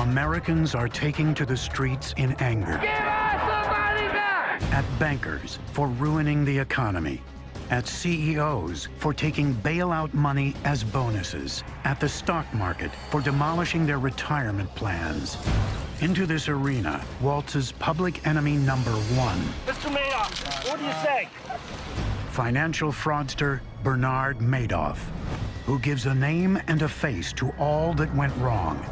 Americans are taking to the streets in anger. Give us the money back! At bankers for ruining the economy. At CEOs for taking bailout money as bonuses. At the stock market for demolishing their retirement plans. Into this arena waltzes public enemy number one. Mr. Madoff, what do you say? Financial fraudster Bernard Madoff, who gives a name and a face to all that went wrong,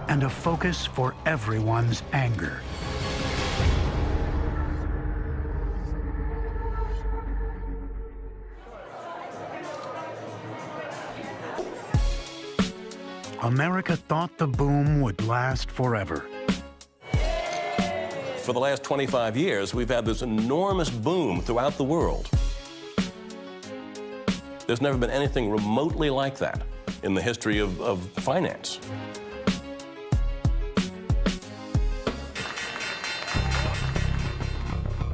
and a focus for everyone's anger. America thought the boom would last forever. For the last 25 years, we've had this enormous boom throughout the world. There's never been anything remotely like that in the history of finance.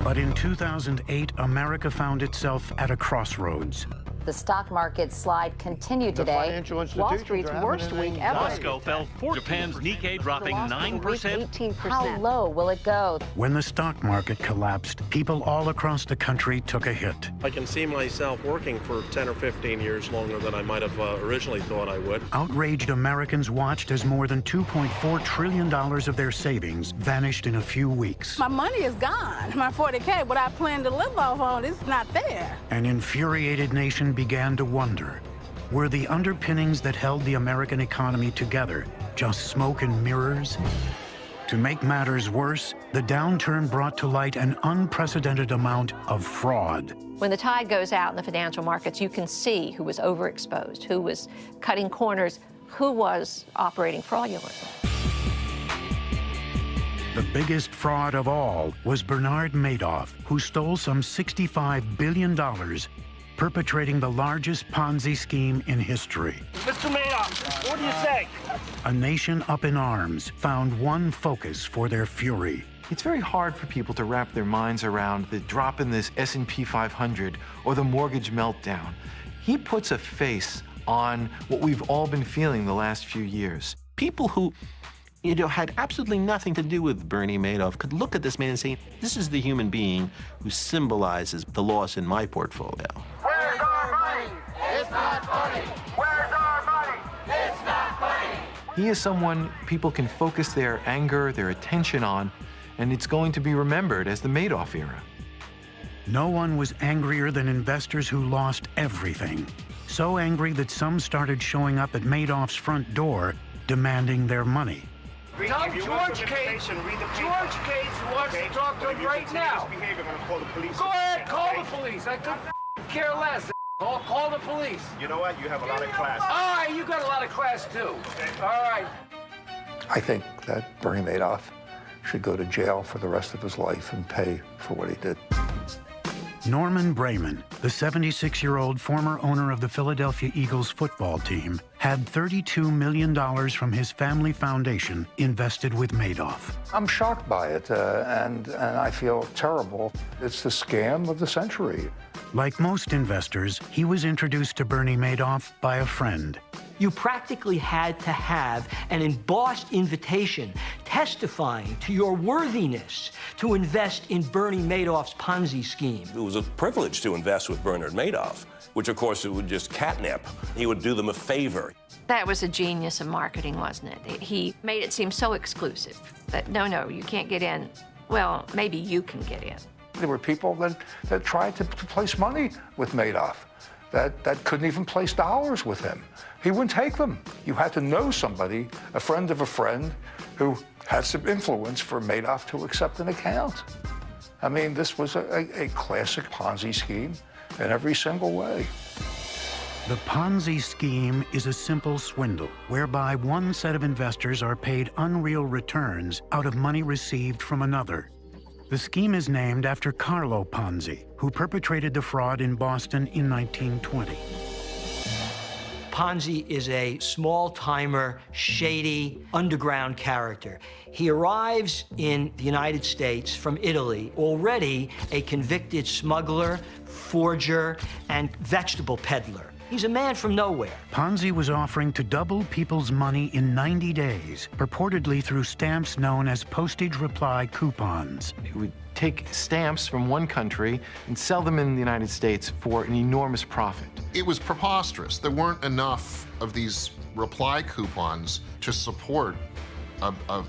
But in 2008, America found itself at a crossroads. The stock market slide continued today. Wall Street's worst week ever. Moscow fell 4%. Japan's Nikkei dropping 9%. 18%. How low will it go? When the stock market collapsed, people all across the country took a hit. I can see myself working for 10 or 15 years longer than I might have originally thought I would. Outraged Americans watched as more than $2.4 trillion of their savings vanished in a few weeks. My money is gone. My 40K, what I plan to live off on, is not there. An infuriated nation began to wonder, were the underpinnings that held the American economy together just smoke and mirrors? To make matters worse, the downturn brought to light an unprecedented amount of fraud. When the tide goes out in the financial markets, you can see who was overexposed, who was cutting corners, who was operating fraudulently. The biggest fraud of all was Bernard Madoff, who stole some $65 billion, perpetrating the largest Ponzi scheme in history. Mr. Madoff, what do you say? A nation up in arms found one focus for their fury. It's very hard for people to wrap their minds around the drop in this S&P 500 or the mortgage meltdown. He puts a face on what we've all been feeling the last few years. People who had absolutely nothing to do with Bernie Madoff could look at this man and say, this is the human being who symbolizes the loss in my portfolio. Where's our money? It's not funny. Where's our money? It's not funny. He is someone people can focus their anger, their attention on, and it's going to be remembered as the Madoff era. No one was angrier than investors who lost everything. So angry that some started showing up at Madoff's front door demanding their money. Tell George Cates who wants to talk to him right now. Go ahead, call the police. I couldn't care less. Call the police. You know what? You have a lot of class. All right, you got a lot of class, too. All right. I think that Bernie Madoff should go to jail for the rest of his life and pay for what he did. Norman Brayman, the 76-year-old former owner of the Philadelphia Eagles football team, had $32 million from his family foundation invested with Madoff. I'm shocked by it, and I feel terrible. It's the scam of the century. Like most investors, he was introduced to Bernie Madoff by a friend. You practically had to have an embossed invitation testifying to your worthiness to invest in Bernie Madoff's Ponzi scheme. It was a privilege to invest with Bernard Madoff, which, of course, it would just catnip. He would do them a favor. That was a genius of marketing, wasn't it? He made it seem so exclusive that, no, you can't get in. Well, maybe you can get in. There were people that tried to place money with Madoff that couldn't even place dollars with him. He wouldn't take them. You had to know somebody, a friend of a friend, who had some influence for Madoff to accept an account. I mean, this was a classic Ponzi scheme in every single way. The Ponzi scheme is a simple swindle whereby one set of investors are paid unreal returns out of money received from another. The scheme is named after Carlo Ponzi, who perpetrated the fraud in Boston in 1920. Ponzi is a small-timer, shady, underground character. He arrives in the United States from Italy, already a convicted smuggler, forger, and vegetable peddler. He's a man from nowhere. Ponzi was offering to double people's money in 90 days, purportedly through stamps known as postage reply coupons. He would take stamps from one country and sell them in the United States for an enormous profit. It was preposterous. There weren't enough of these reply coupons to support a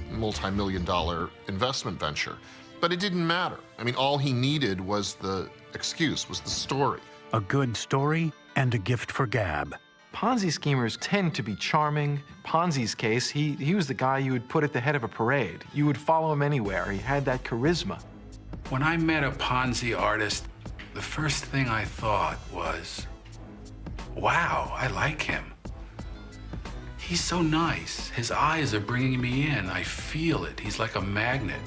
multi-million-dollar investment venture. But it didn't matter. I mean, all he needed was the excuse, was the story. A good story and a gift for gab. Ponzi schemers tend to be charming. Ponzi's case, he was the guy you would put at the head of a parade. You would follow him anywhere. He had that charisma. When I met a Ponzi artist, the first thing I thought was, wow, I like him. He's so nice. His eyes are bringing me in. I feel it. He's like a magnet.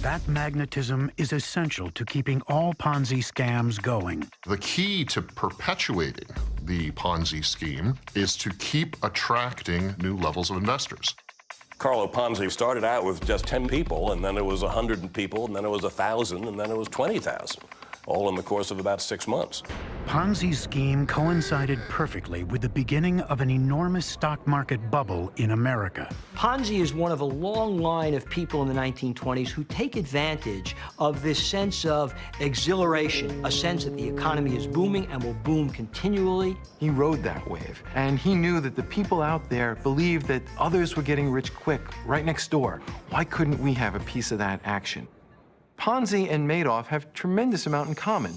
That magnetism is essential to keeping all Ponzi scams going. The key to perpetuating the Ponzi scheme is to keep attracting new levels of investors. Carlo Ponzi started out with just 10 people, and then it was 100 people, and then it was 1,000, and then it was 20,000, all in the course of about 6 months. Ponzi's scheme coincided perfectly with the beginning of an enormous stock market bubble in America. Ponzi is one of a long line of people in the 1920s who take advantage of this sense of exhilaration, a sense that the economy is booming and will boom continually. He rode that wave, and he knew that the people out there believed that others were getting rich quick right next door. Why couldn't we have a piece of that action? Ponzi and Madoff have a tremendous amount in common.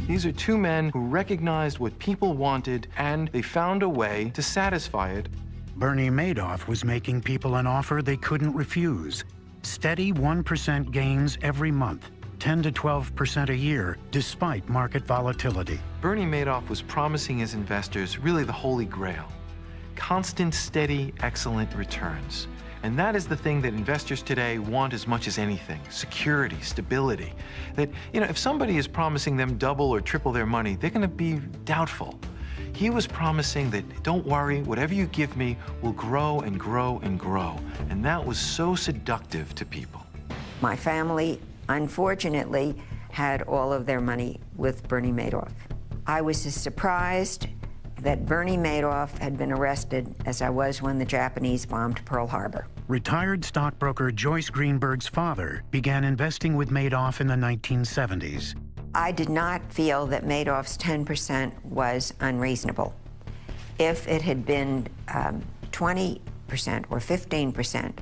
These are two men who recognized what people wanted, and they found a way to satisfy it. Bernie Madoff was making people an offer they couldn't refuse. Steady 1% gains every month, 10 to 12% a year, despite market volatility. Bernie Madoff was promising his investors really the holy grail. Constant, steady, excellent returns. And that is the thing that investors today want as much as anything: security, stability. That, if somebody is promising them double or triple their money, they're going to be doubtful. He was promising that, don't worry, whatever you give me will grow and grow and grow. And that was so seductive to people. My family, unfortunately, had all of their money with Bernie Madoff. I was as surprised that Bernie Madoff had been arrested as I was when the Japanese bombed Pearl Harbor. Retired stockbroker Joyce Greenberg's father began investing with Madoff in the 1970s. I did not feel that Madoff's 10% was unreasonable. If it had been 20% or 15%,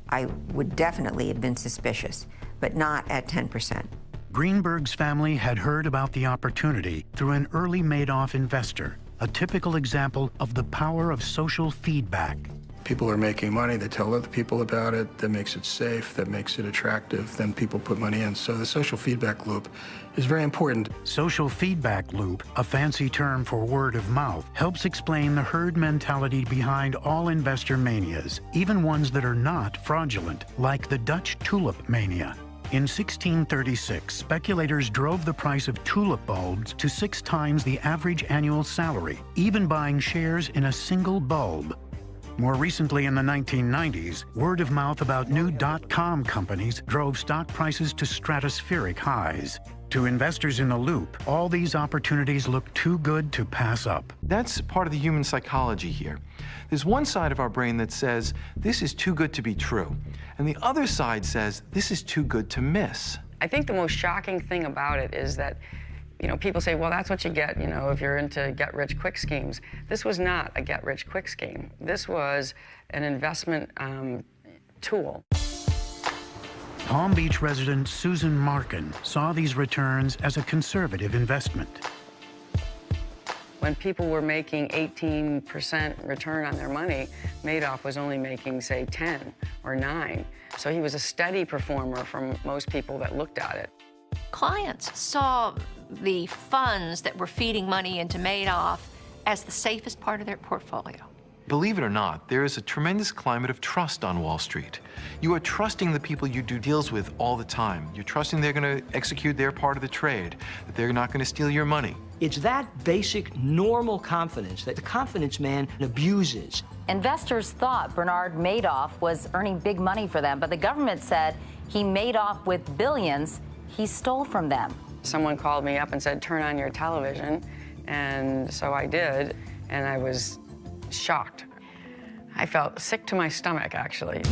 I would definitely have been suspicious, but not at 10%. Greenberg's family had heard about the opportunity through an early Madoff investor, a typical example of the power of social feedback. People are making money, they tell other people about it, that makes it safe, that makes it attractive, then people put money in. So the social feedback loop is very important. Social feedback loop, a fancy term for word of mouth, helps explain the herd mentality behind all investor manias, even ones that are not fraudulent, like the Dutch tulip mania. In 1636, speculators drove the price of tulip bulbs to 6 times the average annual salary, even buying shares in a single bulb. More recently, in the 1990s, word of mouth about new .com companies drove stock prices to stratospheric highs. To investors in the loop, all these opportunities look too good to pass up. That's part of the human psychology here. There's one side of our brain that says, this is too good to be true. And the other side says, this is too good to miss. I think the most shocking thing about it is that, people say, well, that's what you get, if you're into get-rich-quick schemes. This was not a get-rich-quick scheme. This was an investment tool. Palm Beach resident Susan Markin saw these returns as a conservative investment. When people were making 18% return on their money, Madoff was only making, say, 10 or 9. So he was a steady performer from most people that looked at it. Clients saw the funds that were feeding money into Madoff as the safest part of their portfolio. Believe it or not, there is a tremendous climate of trust on Wall Street. You are trusting the people you do deals with all the time. You're trusting they're going to execute their part of the trade, that they're not going to steal your money. It's that basic, normal confidence that the confidence man abuses. Investors thought Bernard Madoff was earning big money for them, but the government said he made off with billions he stole from them. Someone called me up and said, turn on your television, And so I did, and I was shocked. I felt sick to my stomach, actually.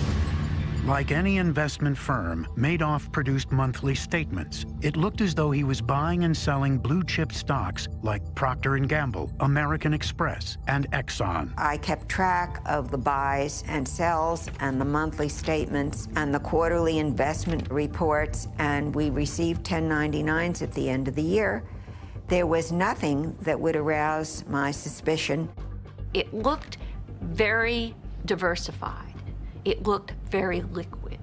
Like any investment firm, Madoff produced monthly statements. It looked as though he was buying and selling blue-chip stocks like Procter & Gamble, American Express, and Exxon. I kept track of the buys and sells and the monthly statements and the quarterly investment reports, and we received 1099s at the end of the year. There was nothing that would arouse my suspicion. It looked very diversified. It looked very liquid.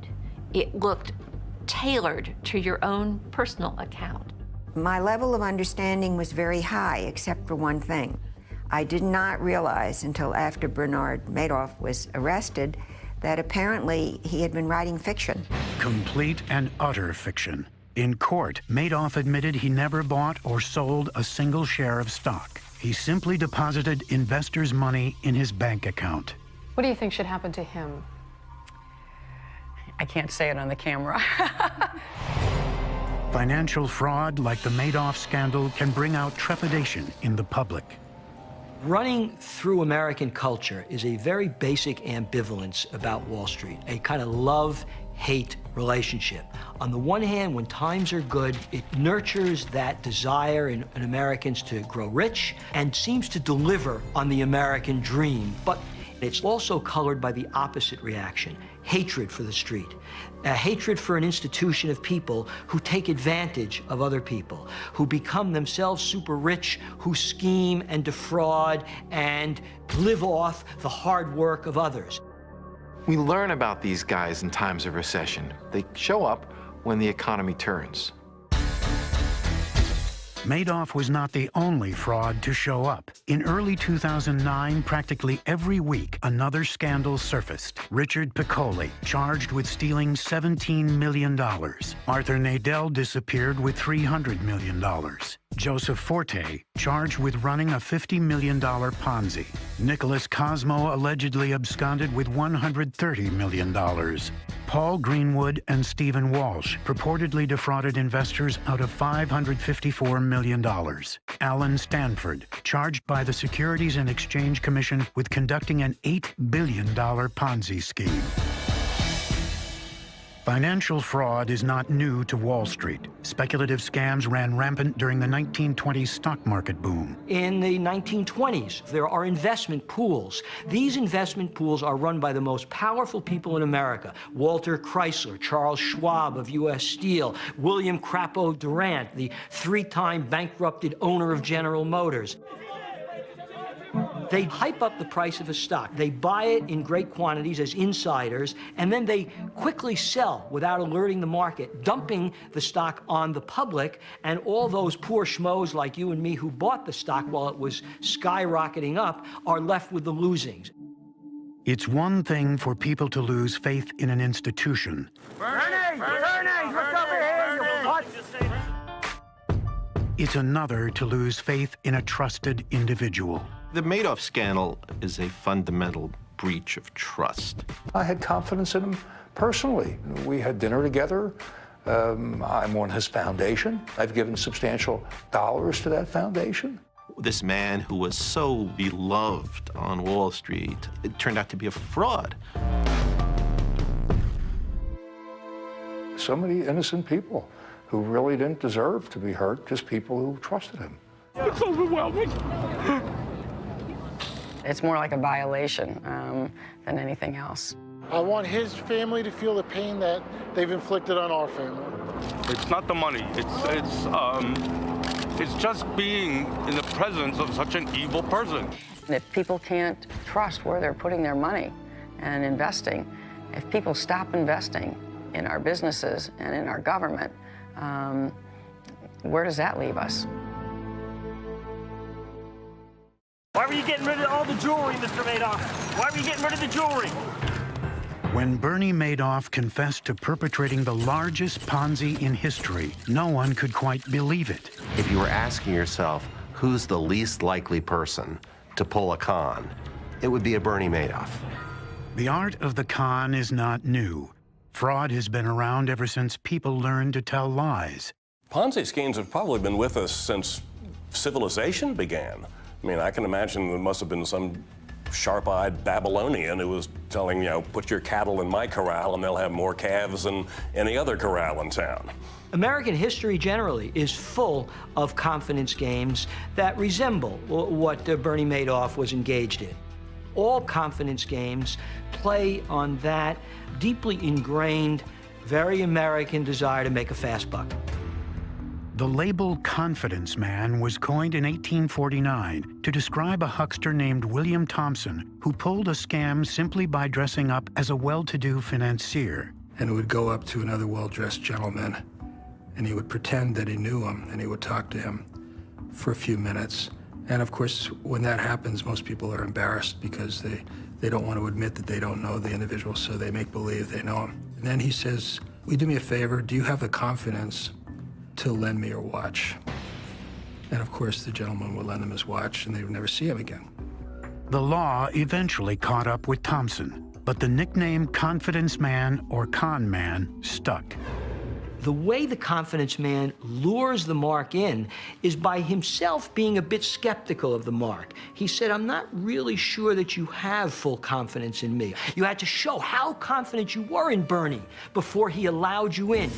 It looked tailored to your own personal account. My level of understanding was very high, except for one thing. I did not realize until after Bernard Madoff was arrested that apparently he had been writing fiction. Complete and utter fiction. In court, Madoff admitted he never bought or sold a single share of stock. He simply deposited investors' money in his bank account. What do you think should happen to him? I can't say it on the camera. Financial fraud like the Madoff scandal can bring out trepidation in the public. Running through American culture is a very basic ambivalence about Wall Street, a kind of love-hate relationship. On the one hand, when times are good, it nurtures that desire in Americans to grow rich and seems to deliver on the American dream. But it's also colored by the opposite reaction, hatred for the street, a hatred for an institution of people who take advantage of other people, who become themselves super rich, who scheme and defraud and live off the hard work of others. We learn about these guys in times of recession. They show up when the economy turns. Madoff was not the only fraud to show up. In early 2009, practically every week, another scandal surfaced. Richard Piccoli, charged with stealing $17 million. Arthur Nadel disappeared with $300 million. Joseph Forte, charged with running a $50 million Ponzi. Nicholas Cosmo allegedly absconded with $130 million. Paul Greenwood and Stephen Walsh purportedly defrauded investors out of $554 million. Alan Stanford, charged by the Securities and Exchange Commission with conducting an $8 billion Ponzi scheme. Financial fraud is not new to Wall Street. Speculative scams ran rampant during the 1920s stock market boom. In the 1920s, there are investment pools. These investment pools are run by the most powerful people in America. Walter Chrysler, Charles Schwab of U.S. Steel, William Crapo Durant, the three-time bankrupted owner of General Motors. They hype up the price of a stock. They buy it in great quantities as insiders, and then they quickly sell without alerting the market, dumping the stock on the public, and all those poor schmoes like you and me who bought the stock while it was skyrocketing up are left with the losings. It's one thing for people to lose faith in an institution. Bernie, look over here, you what? It's another to lose faith in a trusted individual. The Madoff scandal is a fundamental breach of trust. I had confidence in him personally. We had dinner together. I'm on his foundation. I've given substantial dollars to that foundation. This man who was so beloved on Wall Street, it turned out to be a fraud. So many innocent people who really didn't deserve to be hurt, just people who trusted him. It's overwhelming. It's more like a violation than anything else. I want his family to feel the pain that they've inflicted on our family. It's not the money. It's just being in the presence of such an evil person. And if people can't trust where they're putting their money and investing, if people stop investing in our businesses and in our government, where does that leave us? Why were you getting rid of all the jewelry, Mr. Madoff? Why were you getting rid of the jewelry? When Bernie Madoff confessed to perpetrating the largest Ponzi in history, no one could quite believe it. If you were asking yourself, who's the least likely person to pull a con, it would be a Bernie Madoff. The art of the con is not new. Fraud has been around ever since people learned to tell lies. Ponzi schemes have probably been with us since civilization began. I mean, I can imagine there must have been some sharp-eyed Babylonian who was telling, you know, put your cattle in my corral and they'll have more calves than any other corral in town. American history generally is full of confidence games that resemble what Bernie Madoff was engaged in. All confidence games play on that deeply ingrained, very American desire to make a fast buck. The label confidence man was coined in 1849 to describe a huckster named William Thompson who pulled a scam simply by dressing up as a well-to-do financier. And would go up to another well-dressed gentleman, and he would pretend that he knew him, and he would talk to him for a few minutes. And of course, when that happens, most people are embarrassed because they don't want to admit that they don't know the individual, so they make believe they know him. And then he says, will you do me a favor? Do you have the confidence to lend me your watch? And of course, the gentleman would lend him his watch, and they would never see him again. The law eventually caught up with Thompson, but the nickname confidence man or con man stuck. The way the confidence man lures the mark in is by himself being a bit skeptical of the mark. He said, I'm not really sure that you have full confidence in me. You had to show how confident you were in Bernie before he allowed you in.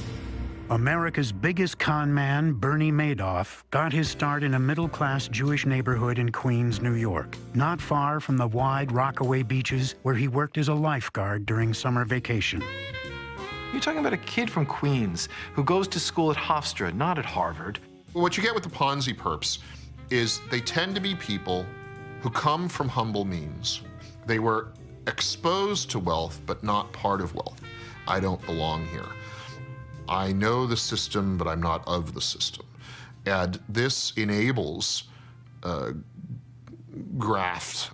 America's biggest con man, Bernie Madoff, got his start in a middle-class Jewish neighborhood in Queens, New York, not far from the wide Rockaway beaches where he worked as a lifeguard during summer vacation. You're talking about a kid from Queens who goes to school at Hofstra, not at Harvard. What you get with the Ponzi perps is they tend to be people who come from humble means. They were exposed to wealth, but not part of wealth. I don't belong here. I know the system, but I'm not of the system. And this enables graft.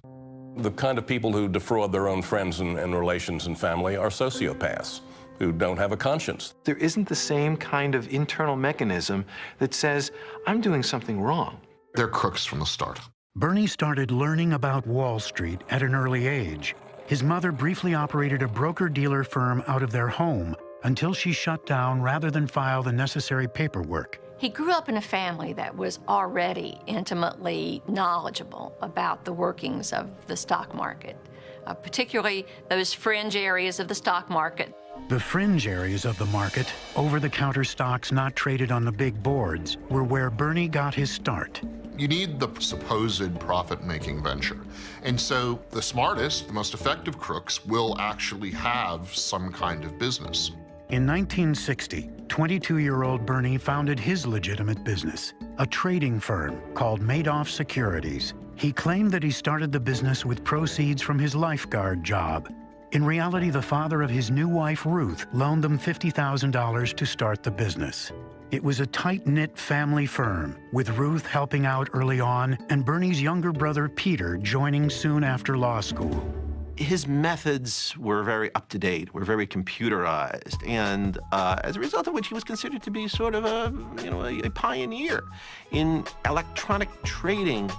The kind of people who defraud their own friends and relations and family are sociopaths who don't have a conscience. There isn't the same kind of internal mechanism that says, I'm doing something wrong. They're crooks from the start. Bernie started learning about Wall Street at an early age. His mother briefly operated a broker-dealer firm out of their home until she shut down rather than file the necessary paperwork. He grew up in a family that was already intimately knowledgeable about the workings of the stock market, particularly those fringe areas of the stock market. The fringe areas of the market, over-the-counter stocks not traded on the big boards, were where Bernie got his start. You need the supposed profit-making venture. And so the smartest, the most effective crooks will actually have some kind of business. In 1960, 22-year-old Bernie founded his legitimate business, a trading firm called Madoff Securities. He claimed that he started the business with proceeds from his lifeguard job. In reality, the father of his new wife, Ruth, loaned them $50,000 to start the business. It was a tight-knit family firm, with Ruth helping out early on and Bernie's younger brother, Peter, joining soon after law school. His methods were very up-to-date, were very computerized, and as a result of which he was considered to be sort of a pioneer in electronic trading.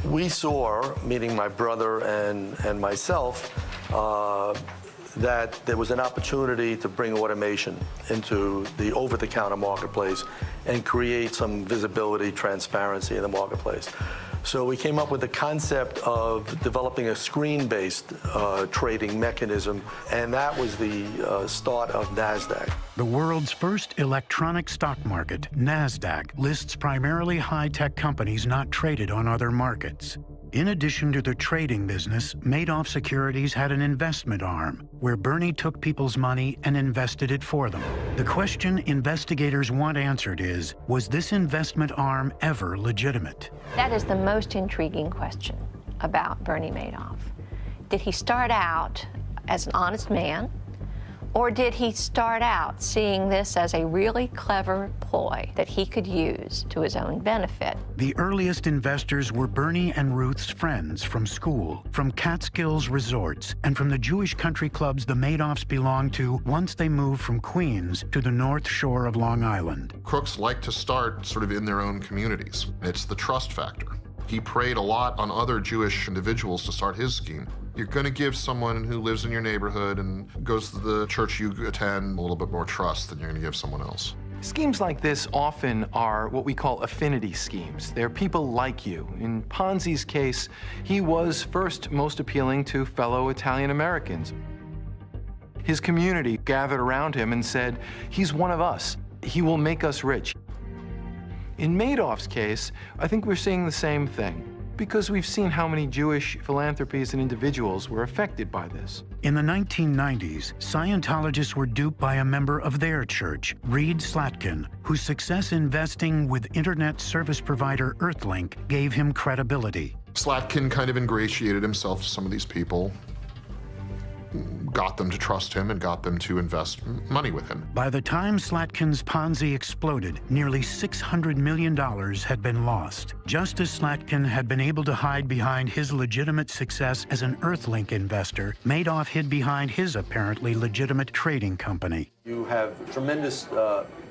We saw, meaning my brother and myself, that there was an opportunity to bring automation into the over-the-counter marketplace and create some visibility, transparency in the marketplace. So we came up with the concept of developing a screen-based trading mechanism, and that was the start of NASDAQ. The world's first electronic stock market, NASDAQ, lists primarily high-tech companies not traded on other markets. In addition to the trading business, Madoff Securities had an investment arm where Bernie took people's money and invested it for them. The question investigators want answered is, was this investment arm ever legitimate? That is the most intriguing question about Bernie Madoff. Did he start out as an honest man, or did he start out seeing this as a really clever ploy that he could use to his own benefit? The earliest investors were Bernie and Ruth's friends from school, from Catskills resorts, and from the Jewish country clubs the Madoffs belonged to once they moved from Queens to the North Shore of Long Island. Crooks like to start sort of in their own communities. It's the trust factor. He preyed a lot on other Jewish individuals to start his scheme. You're going to give someone who lives in your neighborhood and goes to the church you attend a little bit more trust than you're going to give someone else. Schemes like this often are what we call affinity schemes. They're people like you. In Ponzi's case, he was first most appealing to fellow Italian Americans. His community gathered around him and said, he's one of us. He will make us rich. In Madoff's case, I think we're seeing the same thing, because we've seen how many Jewish philanthropies and individuals were affected by this. In the 1990s, Scientologists were duped by a member of their church, Reed Slatkin, whose success investing with internet service provider Earthlink gave him credibility. Slatkin kind of ingratiated himself to some of these people, got them to trust him and got them to invest money with him. By the time Slatkin's Ponzi exploded, nearly $600 million had been lost. Just as Slatkin had been able to hide behind his legitimate success as an Earthlink investor, Madoff hid behind his apparently legitimate trading company. You have tremendous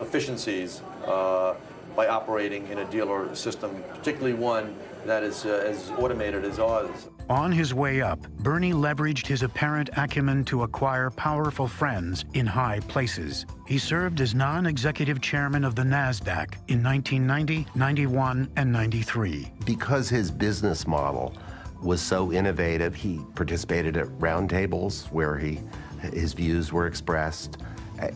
efficiencies by operating in a dealer system, particularly one that is as automated as ours. On his way up, Bernie leveraged his apparent acumen to acquire powerful friends in high places. He served as non-executive chairman of the NASDAQ in 1990, 91, and 93. Because his business model was so innovative, he participated at roundtables where his views were expressed.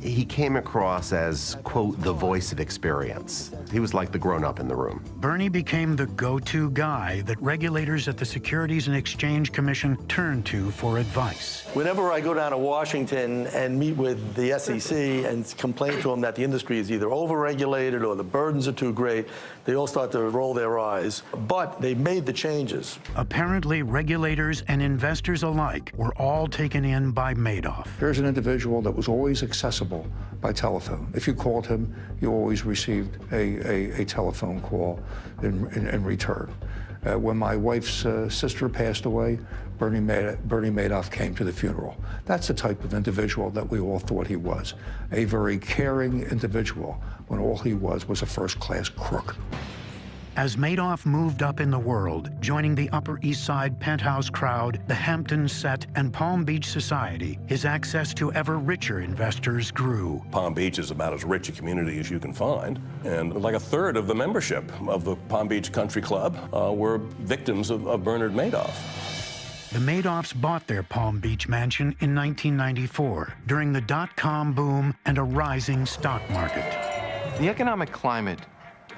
He came across as, quote, the voice of experience. He was like the grown-up in the room. Bernie became the go-to guy that regulators at the Securities and Exchange Commission turned to for advice. Whenever I go down to Washington and meet with the SEC and complain to them that the industry is either overregulated or the burdens are too great, they all start to roll their eyes. But they made the changes. Apparently, regulators and investors alike were all taken in by Madoff. Here's an individual that was always accessible by telephone. If you called him, you always received a telephone call in return. When my wife's sister passed away, Bernie Madoff came to the funeral. That's the type of individual that we all thought he was. A very caring individual when all he was a first-class crook. As Madoff moved up in the world, joining the Upper East Side penthouse crowd, the Hampton Set, and Palm Beach Society, his access to ever richer investors grew. Palm Beach is about as rich a community as you can find, and like a third of the membership of the Palm Beach Country Club were victims of Bernard Madoff. The Madoffs bought their Palm Beach mansion in 1994 during the dot-com boom and a rising stock market. The economic climate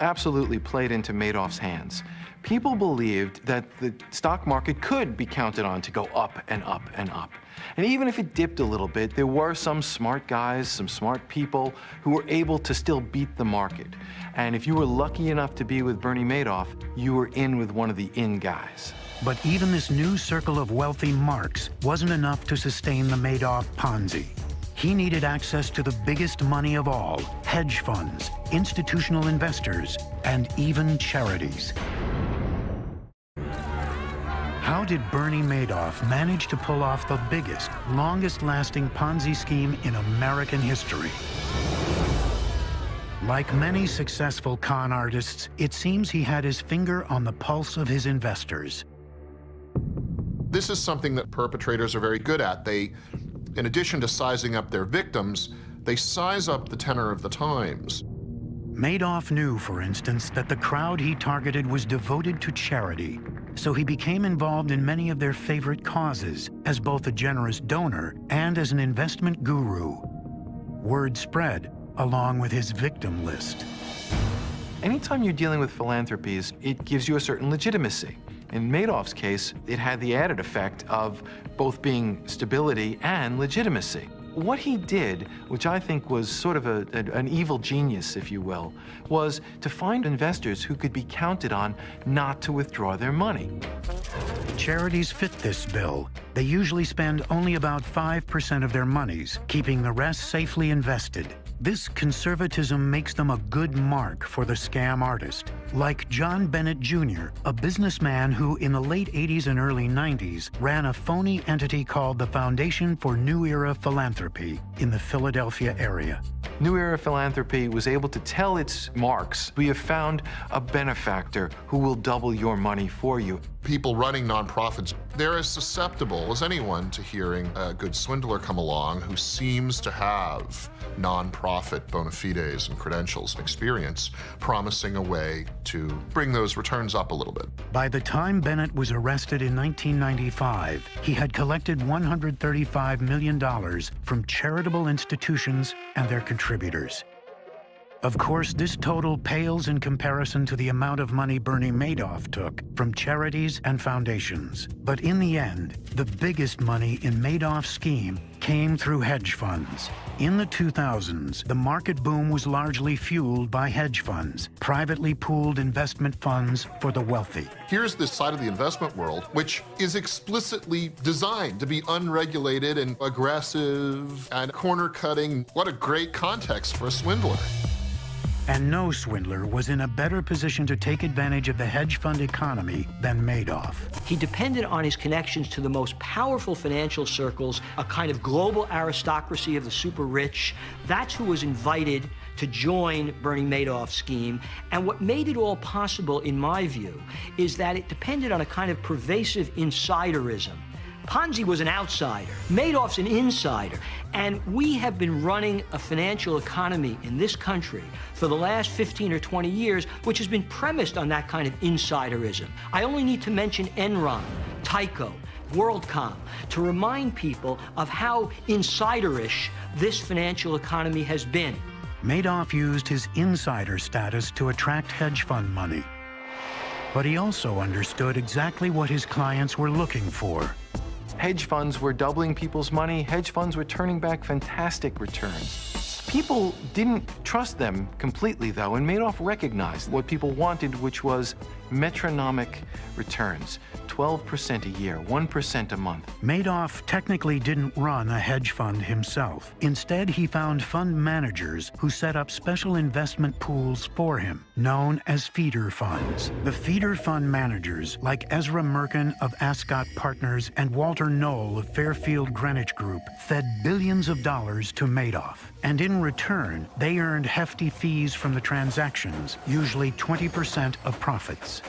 absolutely played into Madoff's hands. People believed that the stock market could be counted on to go up and up and up. And even if it dipped a little bit, there were some smart guys, some smart people who were able to still beat the market. And if you were lucky enough to be with Bernie Madoff, you were in with one of the in guys. But even this new circle of wealthy marks wasn't enough to sustain the Madoff Ponzi. He needed access to the biggest money of all, hedge funds, institutional investors, and even charities. How did Bernie Madoff manage to pull off the biggest, longest-lasting Ponzi scheme in American history? Like many successful con artists, it seems he had his finger on the pulse of his investors. This is something that perpetrators are very good at. They, in addition to sizing up their victims, they size up the tenor of the times. Madoff knew, for instance, that the crowd he targeted was devoted to charity, so he became involved in many of their favorite causes as both a generous donor and as an investment guru. Word spread, along with his victim list. Anytime you're dealing with philanthropies, it gives you a certain legitimacy. In Madoff's case, it had the added effect of both being stability and legitimacy. What he did, which I think was sort of an evil genius, if you will, was to find investors who could be counted on not to withdraw their money. Charities fit this bill. They usually spend only about 5% of their monies, keeping the rest safely invested. This conservatism makes them a good mark for the scam artist. Like John Bennett Jr., a businessman who in the late 80s and early 90s ran a phony entity called the Foundation for New Era Philanthropy in the Philadelphia area. New Era Philanthropy was able to tell its marks, we have found a benefactor who will double your money for you. People running nonprofits, they're as susceptible as anyone to hearing a good swindler come along who seems to have nonprofit bona fides and credentials and experience, promising a way to bring those returns up a little bit. By the time Bennett was arrested in 1995, he had collected $135 million from charitable institutions and their contributors. Of course, this total pales in comparison to the amount of money Bernie Madoff took from charities and foundations. But in the end, the biggest money in Madoff's scheme came through hedge funds. In the 2000s, the market boom was largely fueled by hedge funds, privately pooled investment funds for the wealthy. Here's this side of the investment world, which is explicitly designed to be unregulated and aggressive and corner-cutting. What a great context for a swindler. And no swindler was in a better position to take advantage of the hedge fund economy than Madoff. He depended on his connections to the most powerful financial circles, a kind of global aristocracy of the super rich. That's who was invited to join Bernie Madoff's scheme. And what made it all possible, in my view, is that it depended on a kind of pervasive insiderism. Ponzi was an outsider. Madoff's an insider. And we have been running a financial economy in this country for the last 15 or 20 years, which has been premised on that kind of insiderism. I only need to mention Enron, Tyco, WorldCom to remind people of how insiderish this financial economy has been. Madoff used his insider status to attract hedge fund money. But he also understood exactly what his clients were looking for. Hedge funds were doubling people's money. Hedge funds were turning back fantastic returns. People didn't trust them completely, though, and Madoff recognized what people wanted, which was metronomic returns. 12% a year, 1% a month. Madoff technically didn't run a hedge fund himself. Instead, he found fund managers who set up special investment pools for him, known as feeder funds. The feeder fund managers, like Ezra Merkin of Ascot Partners and Walter Knoll of Fairfield Greenwich Group, fed billions of dollars to Madoff. And in return, they earned hefty fees from the transactions, usually 20% of profits.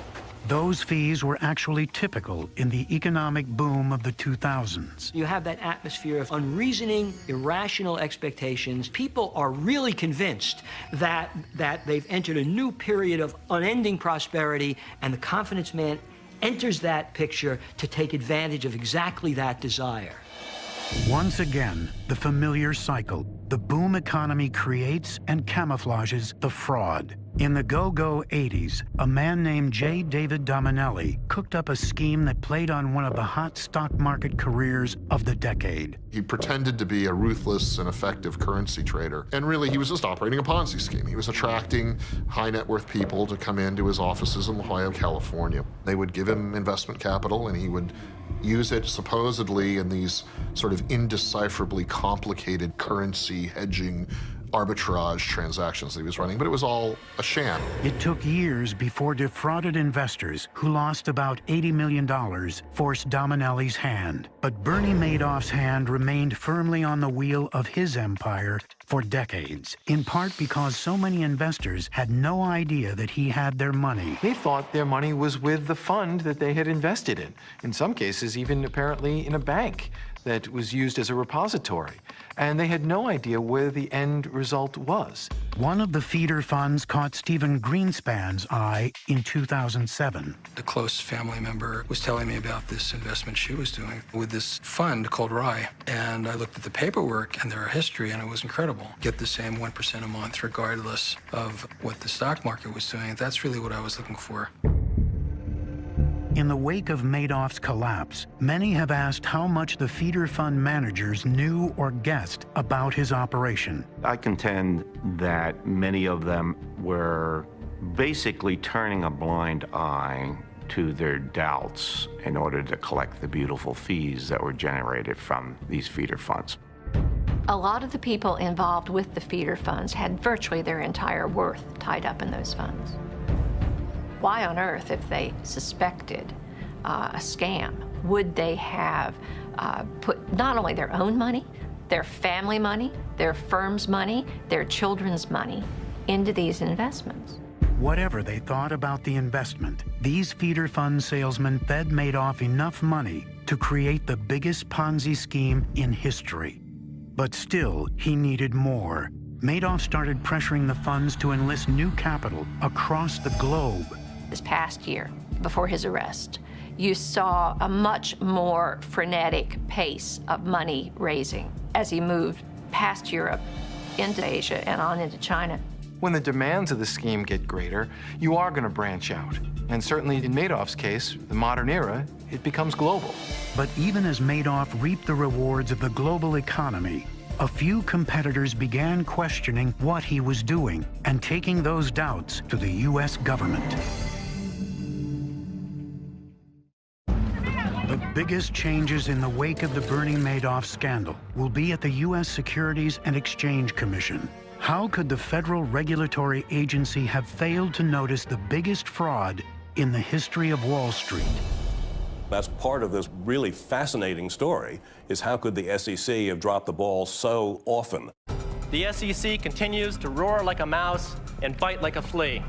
Those fees were actually typical in the economic boom of the 2000s. You have that atmosphere of unreasoning, irrational expectations. People are really convinced that they've entered a new period of unending prosperity, and the confidence man enters that picture to take advantage of exactly that desire. Once again, the familiar cycle. The boom economy creates and camouflages the fraud. In the go-go 80s, a man named J. David Dominelli cooked up a scheme that played on one of the hot stock market careers of the decade. He pretended to be a ruthless and effective currency trader, and really he was just operating a Ponzi scheme. He was attracting high net worth people to come into his offices in La Jolla, California. They would give him investment capital, and he would use it supposedly in these sort of indecipherably complicated currency hedging arbitrage transactions that he was running, but it was all a sham. It took years before defrauded investors who lost about $80 million forced Dominelli's hand. But Bernie Madoff's hand remained firmly on the wheel of his empire for decades, in part because so many investors had no idea that he had their money. They thought their money was with the fund that they had invested in some cases even apparently in a bank that was used as a repository. And they had no idea where the end result was. One of the feeder funds caught Stephen Greenspan's eye in 2007. A close family member was telling me about this investment she was doing with this fund called Rye. And I looked at the paperwork and their history, and it was incredible. Get the same 1% a month regardless of what the stock market was doing. That's really what I was looking for. In the wake of Madoff's collapse, many have asked how much the feeder fund managers knew or guessed about his operation. I contend that many of them were basically turning a blind eye to their doubts in order to collect the beautiful fees that were generated from these feeder funds. A lot of the people involved with the feeder funds had virtually their entire worth tied up in those funds. Why on earth, if they suspected a scam, would they have put not only their own money, their family money, their firm's money, their children's money into these investments. Whatever they thought about the investment, these feeder fund salesmen fed Madoff enough money to create the biggest Ponzi scheme in history. But still, he needed more. Madoff started pressuring the funds to enlist new capital across the globe. This past year, before his arrest, you saw a much more frenetic pace of money raising as he moved past Europe into Asia and on into China. When the demands of the scheme get greater, you are going to branch out. And certainly in Madoff's case, the modern era, it becomes global. But even as Madoff reaped the rewards of the global economy, a few competitors began questioning what he was doing and taking those doubts to the U.S. government. The biggest changes in the wake of the Bernie Madoff scandal will be at the U.S. Securities and Exchange Commission. How could the federal regulatory agency have failed to notice the biggest fraud in the history of Wall Street? That's part of this really fascinating story, is how could the SEC have dropped the ball so often? The SEC continues to roar like a mouse and bite like a flea.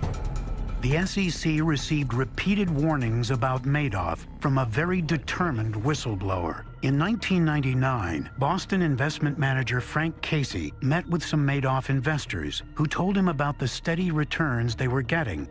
The SEC received repeated warnings about Madoff from a very determined whistleblower. In 1999, Boston investment manager Frank Casey met with some Madoff investors who told him about the steady returns they were getting.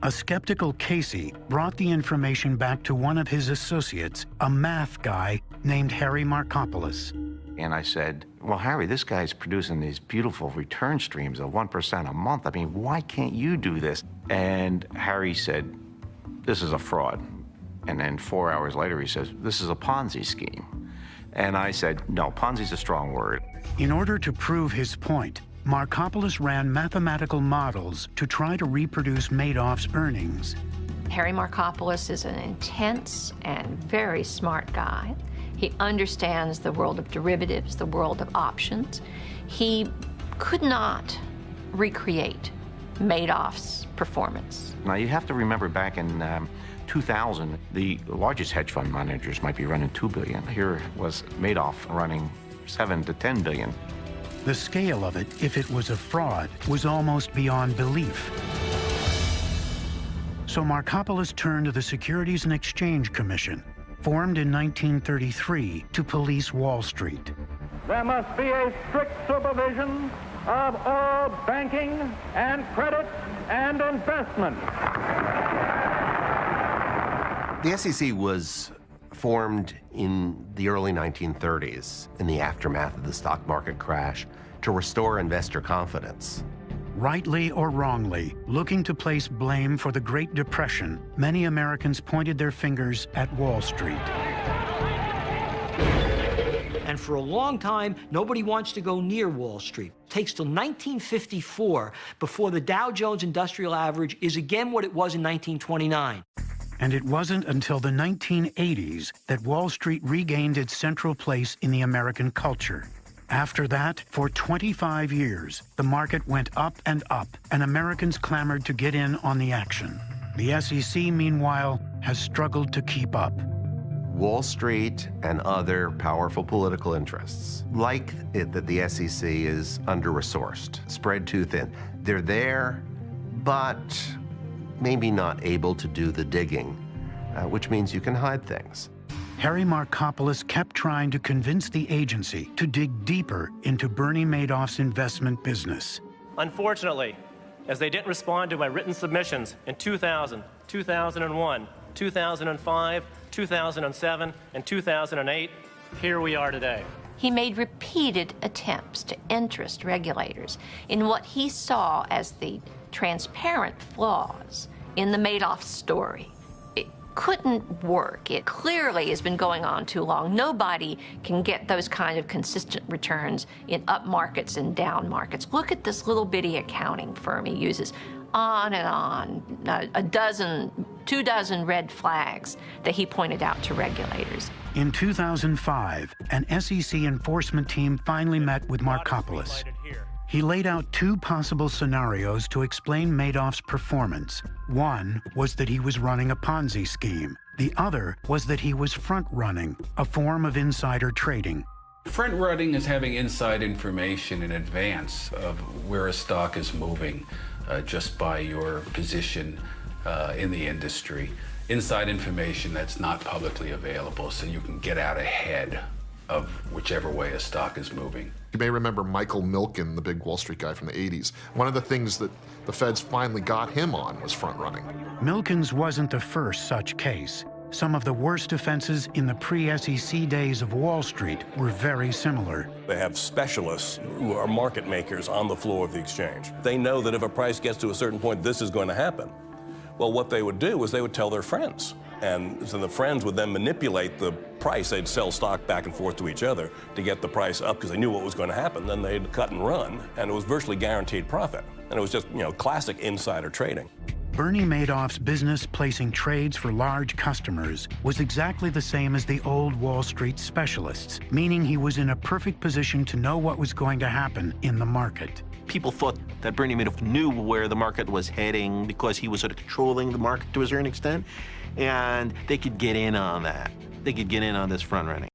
A skeptical Casey brought the information back to one of his associates, a math guy named Harry Markopoulos. And I said, well, Harry, this guy's producing these beautiful return streams of 1% a month. I mean, why can't you do this? And Harry said, this is a fraud. And then 4 hours later, he says, this is a Ponzi scheme. And I said, no, Ponzi's a strong word. In order to prove his point, Markopoulos ran mathematical models to try to reproduce Madoff's earnings. Harry Markopoulos is an intense and very smart guy. He understands the world of derivatives, the world of options. He could not recreate Madoff's performance. Now, you have to remember back in 2000, the largest hedge fund managers might be running $2 billion. Here was Madoff running $7 to $10 billion. The scale of it, if it was a fraud, was almost beyond belief. So Markopoulos turned to the Securities and Exchange Commission, formed in 1933 to police Wall Street. There must be a strict supervision of all banking and credit and investment. The SEC was formed in the early 1930s in the aftermath of the stock market crash to restore investor confidence. Rightly or wrongly, looking to place blame for the Great Depression, many Americans pointed their fingers at Wall Street. And for a long time, nobody wants to go near Wall Street. It takes till 1954 before the Dow Jones Industrial Average is again what it was in 1929. And it wasn't until the 1980s that Wall Street regained its central place in the American culture. After that, for 25 years, the market went up, and Americans clamored to get in on the action. The SEC, meanwhile, has struggled to keep up. Wall Street and other powerful political interests like it that the SEC is under-resourced, spread too thin. They're there, but maybe not able to do the digging, which means you can hide things. Harry Markopoulos kept trying to convince the agency to dig deeper into Bernie Madoff's investment business. Unfortunately, as they didn't respond to my written submissions in 2000, 2001, 2005, 2007, and 2008, here we are today. He made repeated attempts to interest regulators in what he saw as the transparent flaws in the Madoff story. It couldn't work. It clearly has been going on too long. Nobody can get those kind of consistent returns in up markets and down markets. Look at this little bitty accounting firm he uses. On and on, 24 red flags that he pointed out to regulators. In 2005, an SEC enforcement team finally met with Markopoulos. He laid out two possible scenarios to explain Madoff's performance. One was that he was running a Ponzi scheme. The other was that he was front-running, a form of insider trading. Front-running is having inside information in advance of where a stock is moving just by your position in the industry. Inside information that's not publicly available, so you can get out ahead of whichever way a stock is moving. You may remember Michael Milken, the big Wall Street guy from the 80s. One of the things that the feds finally got him on was front-running. Milken's wasn't the first such case. Some of the worst offenses in the pre-SEC days of Wall Street were very similar. They have specialists who are market makers on the floor of the exchange. They know that if a price gets to a certain point, this is going to happen. Well, what they would do is they would tell their friends. And so the friends would then manipulate the price. They'd sell stock back and forth to each other to get the price up because they knew what was going to happen. Then they'd cut and run, and it was virtually guaranteed profit. And it was just, classic insider trading. Bernie Madoff's business placing trades for large customers was exactly the same as the old Wall Street specialists, meaning he was in a perfect position to know what was going to happen in the market. People thought that Bernie Madoff knew where the market was heading because he was sort of controlling the market to a certain extent, and they could get in on that. They could get in on this front running.